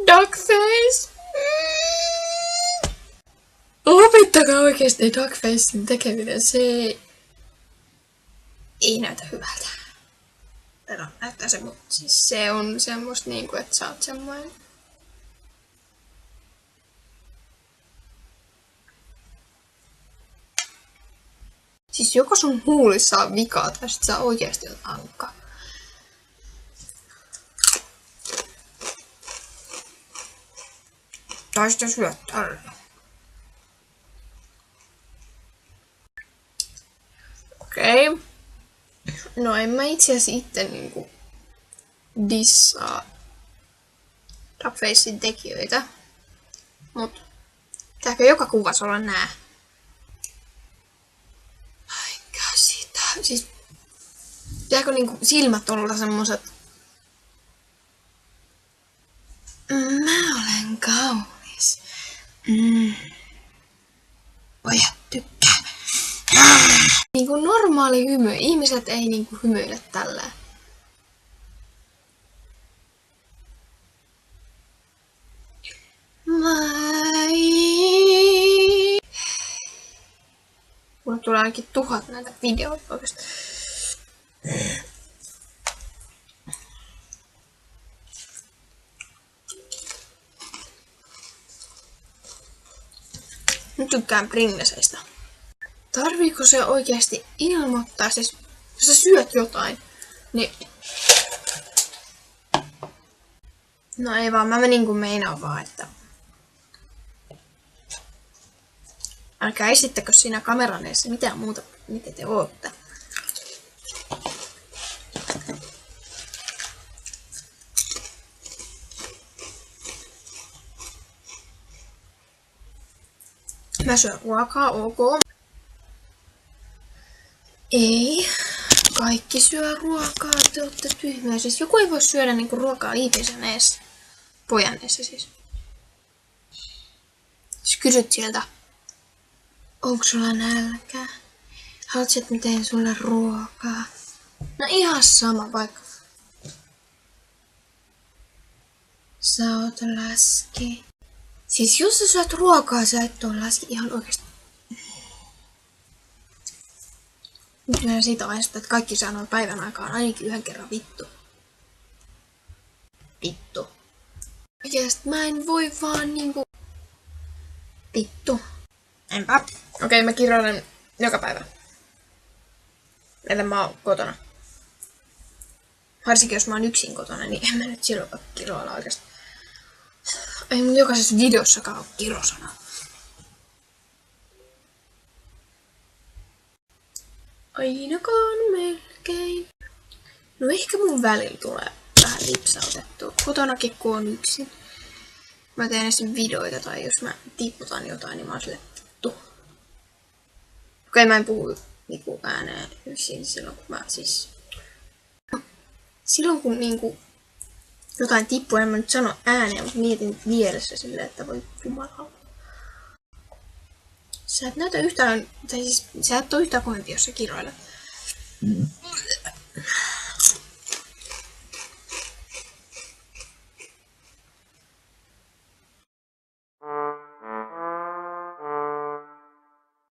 Duckface! Lopettakaa oikeesti Duckfacein tekeminen, se ei näytä hyvältä. No, näyttää se, mutta siis se on semmoista niinku, että sä oot semmoinen. Siis joko sun huulissa on vikaa tai sit sä oikeesti oot ankka. Tai sitten syöt tällä. Okei. No en mä itse asiassa itse niinku dissaa Duckfacein tekijöitä. Mut pitääkö joka kuvassa olla nää? Ai käsitä. Siis pitääkö niinku silmät olla semmoset? Mä olen kaunis. Pojat tykkää. Niinku normaali hymy. Ihmiset ei niinku hymyile tällä. Mulle tulee ainakin 1000 näitä videoita oikeesti. Nyt tykkään Pringleseistä. Tarviiko se oikeesti ilmoittaa, siis jos sä syöt jotain, niin... No ei vaan, mä menin kun meinaan vaan, että... Älkää esittäkö siinä kameran edessä mitään muuta, mitä te ootte. Mä syön ruokaa, ok. Ei. Kaikki syö ruokaa, te ootte tyhmiä. Siis joku ei voi syödä niinku ruokaa ihmisen eessä. Pojan eessä siis. Siis kysyt sieltä. Onko sulla nälkä? Haluatko, että mä teen sulle ruokaa? No ihan sama vaikka. Sä oot läski. Siis jos sä syöt ruokaa, sä et oo läski ihan oikeesti. Nyt mä siitä ajasta, että kaikki sanoo päivän aikaan ainakin yhden kerran vittu. Vittu. Oikeesti mä en voi vaan niinku... Vittu. Enpä. Okei, mä kiroilen joka päivä. Ellei mä oon kotona. Varsinkin jos mä oon yksin kotona, niin en mä nyt silloin kiroilla oikeesti. Ei mun jokaisessa videossakaan oo kirosana. Ainakaan melkein. No ehkä mun välillä tulee vähän lipsautettua. Kotonakin kun on yksin. Mä teen esim. Videoita tai jos mä tipputan jotain, niin mä oon silleen vittu. Okei, mä en puhu niinku ääneen yksin silloin kun mä siis... Silloin kun niinku jotain tippuu, en mä nyt sano ääneen, mutta mietin vieressä silleen, että voi jumala. Sä et näytä yhtään, tai siis sä et oo yhtään kovempi, jos sä kiroilet.